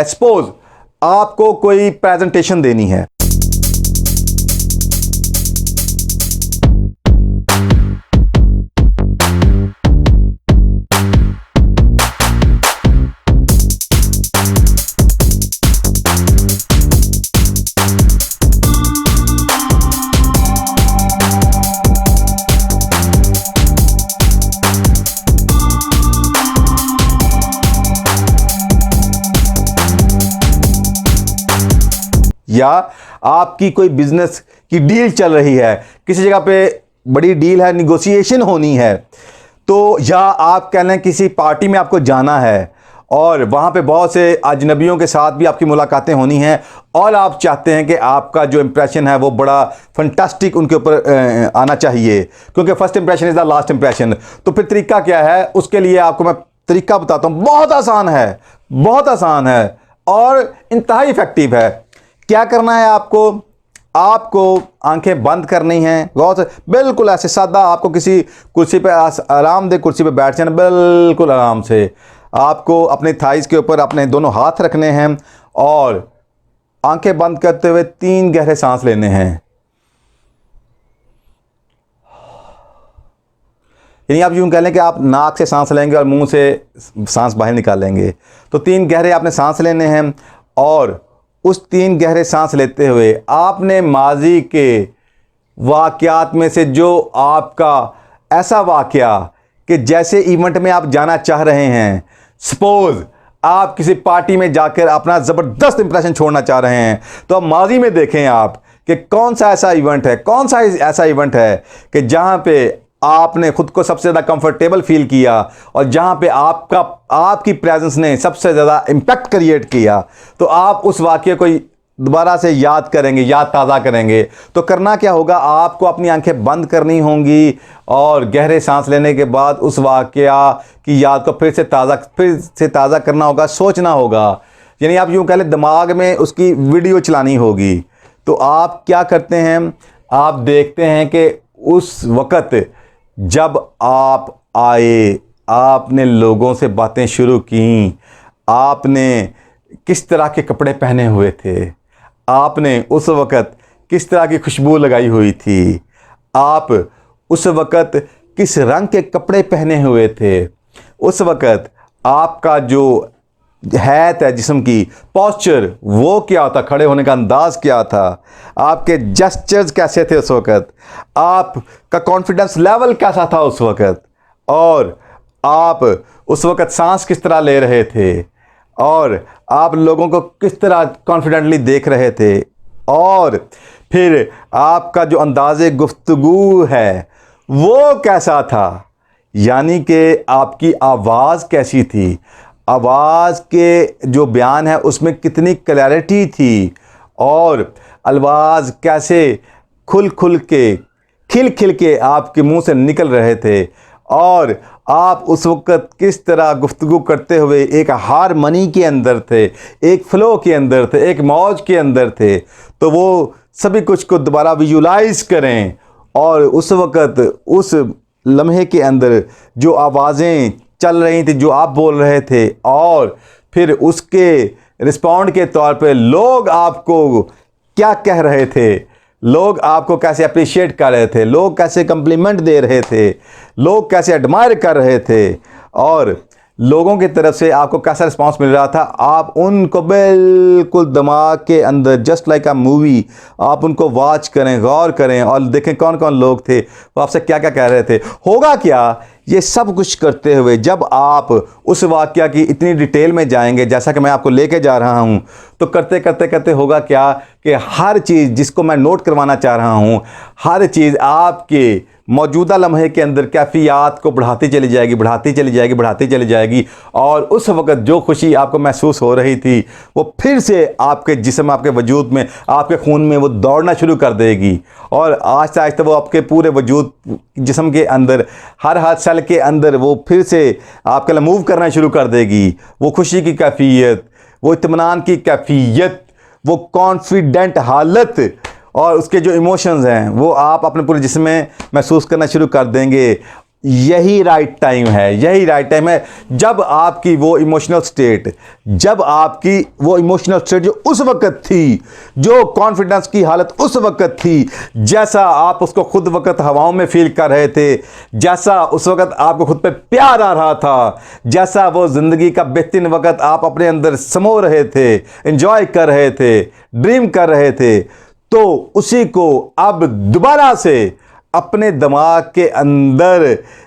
Suppose आपको कोई presentation देनी है, या आपकी कोई बिजनेस की डील चल रही है, किसी जगह पे बड़ी डील है, निगोशिएशन होनी है, तो या आप कह लें किसी पार्टी में आपको जाना है और वहाँ पे बहुत से अजनबियों के साथ भी आपकी मुलाकातें होनी हैं और आप चाहते हैं कि आपका जो इंप्रेशन है वो बड़ा फंटास्टिक उनके ऊपर आना चाहिए, क्योंकि first impression is the last impression. तो फिर तरीका क्या है, उसके लिए आपको मैं तरीका बताता हूँ। बहुत आसान है, बहुत आसान है और इंतहाई इफेक्टिव है। क्या करना है आपको आंखें बंद करनी हैं, गौर से, बिल्कुल ऐसे सादा। आपको किसी कुर्सी पे आरामदेह कुर्सी पे बैठ जाना, बिल्कुल आराम से। आपको अपने थाइस के ऊपर अपने दोनों हाथ रखने हैं और आंखें बंद करते हुए 3 गहरे सांस लेने हैं। यानी आप यूं कह लें कि आप नाक से सांस लेंगे और मुंह से सांस बाहर निकालेंगे। तो 3 गहरे आपने सांस लेने हैं और उस 3 गहरे सांस लेते हुए आपने माजी के वाक़यात में से जो आपका ऐसा वाक़या कि जैसे इवेंट में आप जाना चाह रहे हैं, सपोज़ आप किसी पार्टी में जाकर अपना ज़बरदस्त इंप्रेशन छोड़ना चाह रहे हैं, तो अब माजी में देखें आप कि कौन सा ऐसा इवेंट है, कौन सा ऐसा इवेंट है कि जहाँ पे आपने खुद को सबसे ज़्यादा कंफर्टेबल फील किया और जहाँ पे आपकी प्रेजेंस ने सबसे ज़्यादा इम्पैक्ट क्रिएट किया। तो आप उस वाक़ये को दोबारा से याद करेंगे, याद ताज़ा करेंगे। तो करना क्या होगा, आपको अपनी आंखें बंद करनी होंगी और गहरे सांस लेने के बाद उस वाक़या की याद को फिर से ताज़ा करना होगा, सोचना होगा। यानी आप यूँ कह लें दिमाग में उसकी वीडियो चलानी होगी। तो आप क्या करते हैं, आप देखते हैं कि उस वक़्त जब आप आए, आपने लोगों से बातें शुरू की, आपने किस तरह के कपड़े पहने हुए थे, आपने उस वक़्त किस तरह की खुशबू लगाई हुई थी, आप उस वक़्त किस रंग के कपड़े पहने हुए थे, उस वक़्त आपका जो हैत है जिस्म की, पोस्चर वो क्या था, खड़े होने का अंदाज़ क्या था, आपके जेस्चर्स कैसे थे उस वक़्त, आपका कॉन्फिडेंस लेवल कैसा था उस वक़्त, और आप उस वक़्त सांस किस तरह ले रहे थे, और आप लोगों को किस तरह कॉन्फिडेंटली देख रहे थे, और फिर आपका जो अंदाज़े गुफ्तगू है वो कैसा था। यानी कि आपकी आवाज़ कैसी थी, आवाज़ के जो बयान है उसमें कितनी क्लैरिटी थी, और अल्फाज कैसे खिल खिल के आपके मुंह से निकल रहे थे, और आप उस वक़्त किस तरह गुफ्तगू करते हुए एक हारमनी के अंदर थे, एक फ़्लो के अंदर थे, एक मौज के अंदर थे। तो वो सभी कुछ को दोबारा विजुलाइज़ करें और उस वक़्त उस लम्हे के अंदर जो आवाज़ें चल रही थी, जो आप बोल रहे थे, और फिर उसके रिस्पॉन्ड के तौर पे लोग आपको क्या कह रहे थे, लोग आपको कैसे अप्रिशिएट कर रहे थे, लोग कैसे कम्प्लीमेंट दे रहे थे, लोग कैसे एडमायर कर रहे थे, और लोगों की तरफ से आपको कैसा रिस्पांस मिल रहा था। आप उनको बिल्कुल दिमाग के अंदर जस्ट लाइक अ मूवी आप उनको वॉच करें, गौर करें और देखें कौन कौन लोग थे, वो आपसे क्या क्या कह रहे थे। होगा क्या, ये सब कुछ करते हुए जब आप उस वाक़या की इतनी डिटेल में जाएंगे जैसा कि मैं आपको लेके जा रहा हूँ, तो करते करते करते होगा क्या कि हर चीज़ जिसको मैं नोट करवाना चाह रहा हूँ, हर चीज़ आपके मौजूदा लम्हे के अंदर कैफियत को बढ़ाती चली जाएगी, बढ़ाती चली जाएगी, बढ़ाती चली जाएगी, और उस वक़्त जो खुशी आपको महसूस हो रही थी वो फिर से आपके जिस्म, आपके वजूद में, आपके खून में वो दौड़ना शुरू कर देगी, और आहिस्ता आहिस्ता वो आपके पूरे वजूद जिस्म के अंदर, हर सेल के अंदर वो फिर से आपके लिए मूव करना शुरू कर देगी। वो खुशी की कैफियत, वो इत्मीनान की कैफियत, वो कॉन्फिडेंट हालत और उसके जो इमोशंस हैं वो आप अपने पूरे जिस्म में महसूस करना शुरू कर देंगे। यही राइट टाइम है, यही राइट टाइम है जब आपकी वो इमोशनल स्टेट, जो उस वक्त थी, जो कॉन्फिडेंस की हालत उस वक्त थी, जैसा आप उसको खुद वक्त हवाओं में फील कर रहे थे, जैसा उस वक्त आपको खुद पे प्यार आ रहा था, जैसा वो ज़िंदगी का बेहतरीन वक्त आप अपने अंदर समो रहे थे, एंजॉय कर रहे थे, ड्रीम कर रहे थे, तो उसी को अब दोबारा से अपने दिमाग के अंदर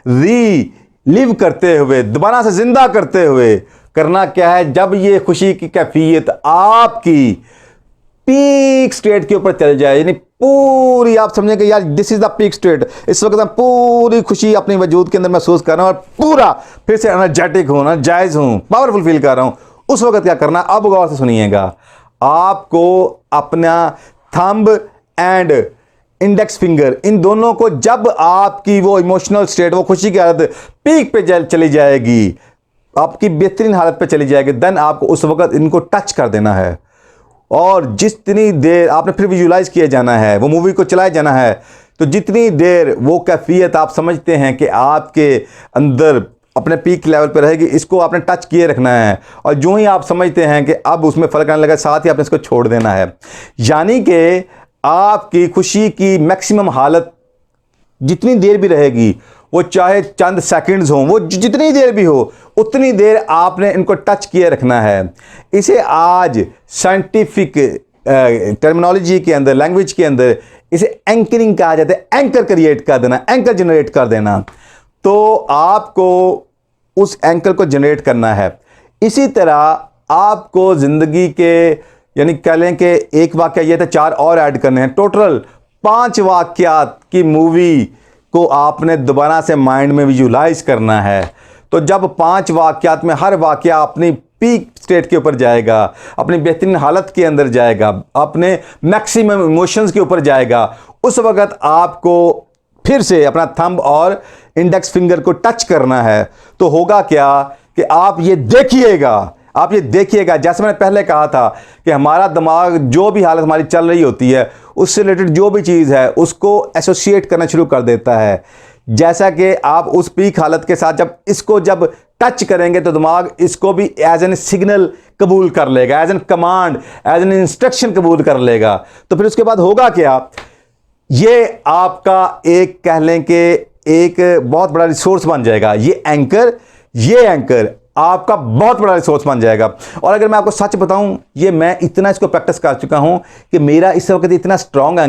रीलिव करते हुए, दोबारा से जिंदा करते हुए करना क्या है, जब ये खुशी की कैफियत आपकी पीक स्टेट के ऊपर चल जाए, यानी पूरी आप समझेंगे यार this is the peak state, इस वक्त मैं पूरी खुशी अपने वजूद के अंदर महसूस कर रहा हूं और पूरा फिर से एनर्जेटिक हूं, एनर्जाइज हूं, पावरफुल फील कर रहा हूं, उस वक्त क्या करना, अब गौर से सुनिएगा। आपको अपना थंब एंड इंडेक्स फिंगर, इन दोनों को जब आपकी वो इमोशनल स्टेट, वो खुशी की हालत पीक पे चली जाएगी, आपकी बेहतरीन हालत पे चली जाएगी, देन आपको उस वक्त इनको टच कर देना है और जितनी देर आपने फिर विजुलाइज किए जाना है, वो मूवी को चलाए जाना है, तो जितनी देर वो कैफियत आप समझते हैं कि आपके अंदर अपने पीक लेवल पे रहेगी, इसको आपने टच किए रखना है और जो ही आप समझते हैं कि अब उसमें फ़र्क आने लगा, साथ ही आपने इसको छोड़ देना है। यानी कि आपकी खुशी की मैक्सिमम हालत जितनी देर भी रहेगी, वो चाहे चंद सेकंड्स हों, वो जितनी देर भी हो, उतनी देर आपने इनको टच किए रखना है। इसे आज साइंटिफिक टर्मिनोलॉजी के अंदर, लैंग्वेज के अंदर इसे एंकरिंग कहा जाता है, एंकर क्रिएट कर देना, एंकर जनरेट कर देना। तो आपको उस एंकर को जनरेट करना है। इसी तरह आपको ज़िंदगी के, यानी कह लें कि एक वाक़या ये था, 4 और ऐड करने हैं, टोटल 5 वाक़यात की मूवी को आपने दोबारा से माइंड में विजुलाइज करना है। तो जब 5 वाक़यात में हर वाक़या अपनी पीक स्टेट के ऊपर जाएगा, अपनी बेहतरीन हालत के अंदर जाएगा, अपने मैक्सिमम इमोशंस के ऊपर जाएगा, उस वक़्त आपको फिर से अपना थंब और इंडेक्स फिंगर को टच करना है। तो होगा क्या कि आप ये देखिएगा, जैसे मैंने पहले कहा था कि हमारा दिमाग जो भी हालत हमारी चल रही होती है, उससे रिलेटेड जो भी चीज़ है उसको एसोसिएट करना शुरू कर देता है। जैसा कि आप उस पीक हालत के साथ जब टच करेंगे तो दिमाग इसको भी एज एन सिग्नल कबूल कर लेगा, as an command, as an instruction कबूल कर लेगा। तो फिर उसके बाद होगा क्या, ये आपका एक कह लें कि एक बहुत बड़ा रिसोर्स बन जाएगा। ये एंकर आपका बहुत बड़ा रिसोर्स बन जाएगा। और अगर मैं आपको सच बताऊं, ये मैं इतना इसको प्रैक्टिस कर चुका हूं कि मेरा इस वक्त इतना स्ट्रॉन्ग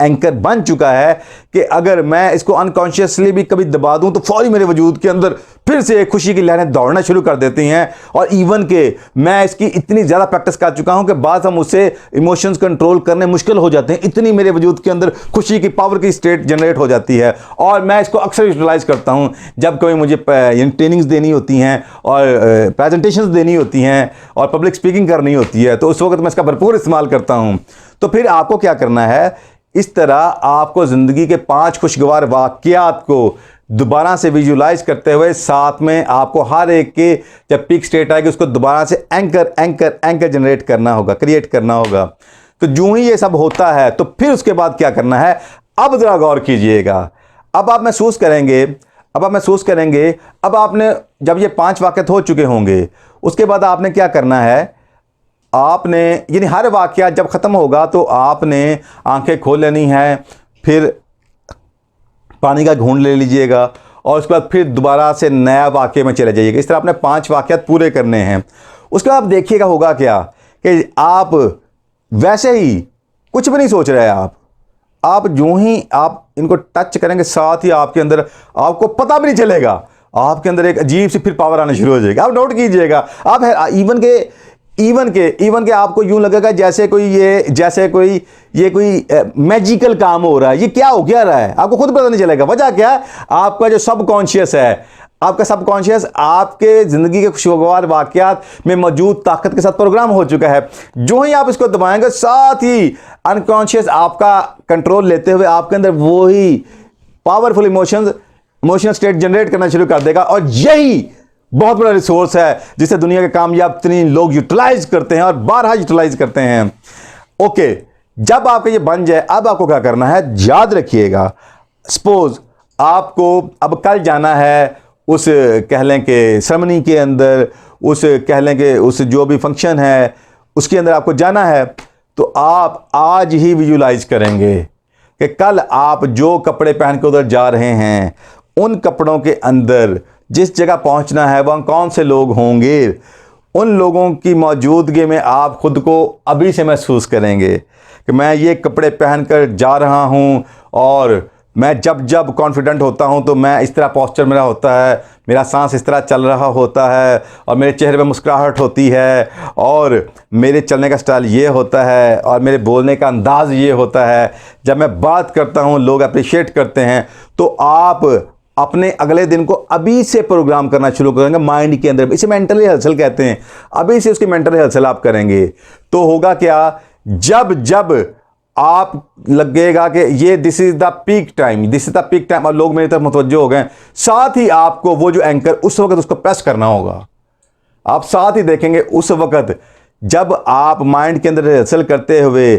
एंकर बन चुका है कि अगर मैं इसको अनकॉन्शियसली भी कभी दबा दूं तो फौरी मेरे वजूद के अंदर फिर से एक खुशी की लहरें दौड़ना शुरू कर देती हैं। और इवन के मैं इसकी इतनी ज़्यादा प्रैक्टिस कर चुका हूं कि बाद हम उससे इमोशंस कंट्रोल करने मुश्किल हो जाते हैं, इतनी मेरे वजूद के अंदर खुशी की पावर की स्टेट जनरेट हो जाती है। और मैं इसको अक्सर यूटिलाइज करता हूं जब कभी मुझे ट्रेनिंग्स देनी होती हैं और प्रेजेंटेशंस देनी होती हैं और पब्लिक स्पीकिंग करनी होती है, तो उस वक्त मैं इसका भरपूर इस्तेमाल करता हूं। तो फिर आपको क्या करना है, इस तरह आपको ज़िंदगी के 5 खुशगवार वाक़यात को दोबारा से विजुलाइज करते हुए, साथ में आपको हर एक के जब पीक स्टेट आएगी उसको दोबारा से एंकर जनरेट करना होगा, क्रिएट करना होगा। तो जो ही ये सब होता है तो फिर उसके बाद क्या करना है, अब ज़रा गौर कीजिएगा। अब आप महसूस करेंगे, अब आपने जब ये 5 वाक़यात हो चुके होंगे, उसके बाद आपने क्या करना है, आपने यानी हर वाक़या जब ख़त्म होगा तो आपने आंखें खोल लेनी है, फिर पानी का घूंट ले लीजिएगा और उसके बाद फिर दोबारा से नया वाक़ये में चले जाइएगा। इस तरह आपने 5 वाक़यात पूरे करने हैं। उसके बाद आप देखिएगा होगा क्या कि आप वैसे ही कुछ भी नहीं सोच रहे हैं, आप जो ही आप इनको टच करेंगे, साथ ही आपके अंदर आपको पता भी नहीं चलेगा, आपके अंदर एक अजीब सी फिर पावर आना शुरू हो जाएगी। आप नोट कीजिएगा, आप इवन के आपको यूं लगेगा जैसे कोई मैजिकल काम हो रहा है, ये क्या हो क्या रहा है, आपको खुद पता नहीं चलेगा। वजह क्या है, आपका जो सबकॉन्शियस है, आपका सबकॉन्शियस आपके ज़िंदगी के खुशगवार वाक़यात में मौजूद ताकत के साथ प्रोग्राम हो चुका है। जो ही आप इसको दबाएंगे, साथ ही अनकॉन्शियस आपका कंट्रोल लेते हुए आपके अंदर वही पावरफुल इमोशनल स्टेट जनरेट करना शुरू कर देगा। और यही बहुत बड़ा रिसोर्स है जिसे दुनिया के कामयाब तरीन लोग यूटिलाइज करते हैं और बारहा यूटिलाइज करते हैं। ओके, जब आपका ये बन जाए, अब आपको क्या करना है, याद रखिएगा, सपोज आपको अब कल जाना है उस कह लें कि सेरेमनी के अंदर, उस कह लें कि उस जो भी फंक्शन है उसके अंदर आपको जाना है, तो आप आज ही विजुलाइज करेंगे कि कल आप जो कपड़े पहन के उधर जा रहे हैं उन कपड़ों के अंदर जिस जगह पहुंचना है वहाँ कौन से लोग होंगे, उन लोगों की मौजूदगी में आप खुद को अभी से महसूस करेंगे कि मैं ये कपड़े पहनकर जा रहा हूँ, और मैं जब जब कॉन्फिडेंट होता हूँ तो मैं इस तरह पोस्चर मेरा होता है, मेरा सांस इस तरह चल रहा होता है, और मेरे चेहरे पे मुस्कुराहट होती है, और मेरे चलने का स्टाइल ये होता है, और मेरे बोलने का अंदाज़ ये होता है। जब मैं बात करता हूँ लोग अप्रिशिएट करते हैं। तो आप अपने अगले दिन को अभी से प्रोग्राम करना शुरू करेंगे माइंड के अंदर। इसे मेंटली हलचल कहते हैं। अभी से उसकी मेंटली हलचल आप करेंगे तो होगा क्या, जब जब आप लगेगा कि ये this is the peak time, this is the peak time, और लोग मेरी तरफ मुतवज्जो हो गए, साथ ही आपको वो जो एंकर उस वक्त उसको प्रेस करना होगा। आप साथ ही देखेंगे उस वक्त जब आप माइंड के अंदर रिहर्सल करते हुए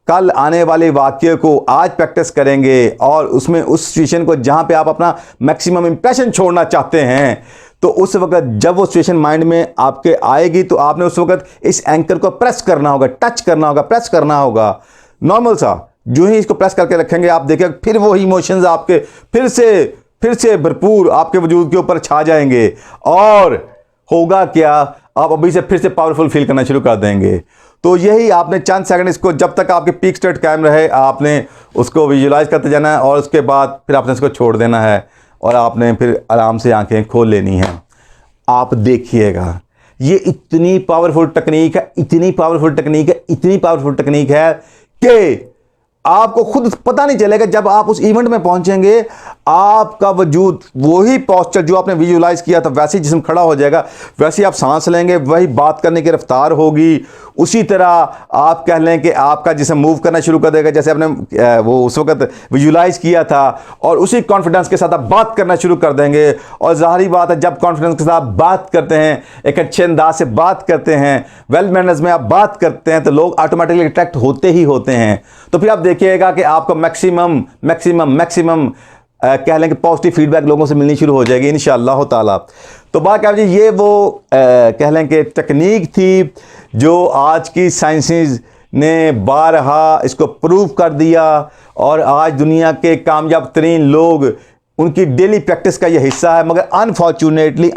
कल आने वाले वाक्य को आज प्रैक्टिस करेंगे, और उसमें उस सिचुएशन को जहाँ पे आप अपना मैक्सिमम इंप्रेशन छोड़ना चाहते हैं, तो उस वक्त जब वो सिचुएशन माइंड में आपके आएगी तो आपने उस वक्त इस एंकर को प्रेस करना होगा, टच करना होगा, प्रेस करना होगा। नॉर्मल सा जो ही इसको प्रेस करके रखेंगे आप देखिए फिर वो इमोशंस आपके फिर से भरपूर आपके वजूद के ऊपर छा जाएंगे, और होगा क्या, आप अभी से फिर से पावरफुल फील करना शुरू कर देंगे। तो यही आपने चंद सेकंड इसको, जब तक आपके पीक स्टेट कायम रहे, आपने उसको विजुलाइज करते जाना है, और उसके बाद फिर आपने इसको छोड़ देना है, और आपने फिर आराम से आंखें खोल लेनी है। आप देखिएगा ये इतनी पावरफुल टेक्निक है, इतनी पावरफुल टेक्निक है, इतनी पावरफुल टेक्निक है कि आपको खुद पता नहीं चलेगा। जब आप उस इवेंट में पहुंचेंगे आपका वजूद वही पोस्चर जो आपने विजुलाइज किया था वैसे ही जिस्म खड़ा हो जाएगा, वैसे ही आप सांस लेंगे, वही बात करने की रफ्तार होगी, उसी तरह आप कह लें कि आपका जिस्म मूव करना शुरू कर देगा जैसे आपने वो उस वक्त विजुलाइज किया था, और उसी कॉन्फिडेंस के साथ आप बात करना शुरू कर देंगे। और ज़ाहिरी बात है जब कॉन्फिडेंस के साथ बात करते हैं, एक अच्छे अंदाज से बात करते हैं, वेल मैनर्स में आप बात करते हैं, तो लोग ऑटोमेटिकली अट्रैक्ट होते ही होते हैं। तो फिर आप देखिएगा कि आपको मैक्सिमम कह लें कि पॉजिटिव फीडबैक लोगों से मिलनी शुरू हो जाएगी इंशाअल्लाह ताला। तो बात क्या जी, ये वो कह लें कि टेक्निक थी जो आज की साइंसेस ने बारहा इसको प्रूव कर दिया, और आज दुनिया के कामयाब तरीन लोग उनकी डेली प्रैक्टिस का ये हिस्सा है। मगर अनफॉर्चुनेटली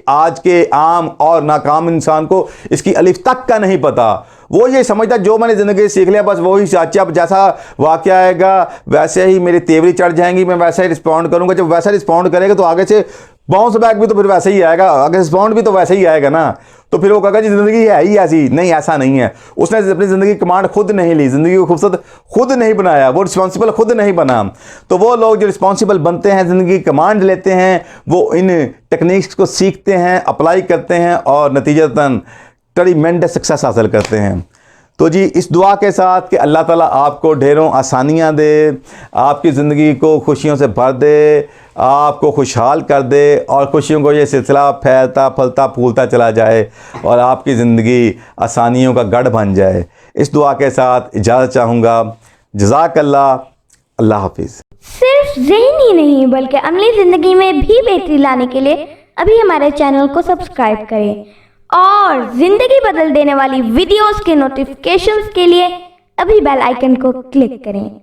आज के आम और नाकाम इंसान को इसकी अलिफ तक का नहीं पता। वो ये समझता जो मैंने ज़िंदगी सीख लिया बस वही सच, अब जैसा वाक़या आएगा वैसे ही मेरी तेवरी चढ़ जाएंगी, मैं वैसा ही रिस्पॉन्ड करूँगा। जब वैसा रिस्पॉन्ड करेगा तो आगे से बाउंस बैक भी तो फिर वैसे ही आएगा, आगे रिस्पॉन्ड भी तो वैसे ही आएगा ना। तो फिर वो कहेगा जी ज़िंदगी है ही ऐसी। नहीं, ऐसा नहीं है। उसने अपनी ज़िंदगी की कमांड खुद नहीं ली, ज़िंदगी को खूबसूरत खुद नहीं बनाया, वो रिस्पॉन्सिबल खुद नहीं बना। तो वो लोग जो रिस्पॉन्सिबल बनते हैं, ज़िंदगी की कमांड लेते हैं, वो इन टेक्निक्स को सीखते हैं, अप्लाई करते हैं, और नतीजतन ट्रीमेंडस सक्सेस हासिल करते हैं। तो जी इस दुआ के साथ कि अल्लाह ताला आपको ढेरों आसानियाँ दे, आपकी ज़िंदगी को खुशियों से भर दे, आपको खुशहाल कर दे, और खुशियों को ये सिलसिला फैलता फलता फूलता चला जाए, और आपकी ज़िंदगी आसानियों का गढ़ बन जाए। इस दुआ के साथ इजाज़त चाहूँगा। जज़ाकल्लाह। अल्लाह हाफिज़। सिर्फ ज़हनी ही नहीं बल्कि अमली ज़िंदगी में भी बेहतरी लाने के लिए अभी हमारे चैनल को सब्सक्राइब करें, और ज़िंदगी बदल देने वाली वीडियोस के नोटिफिकेशंस के लिए अभी बेल आइकन को क्लिक करें।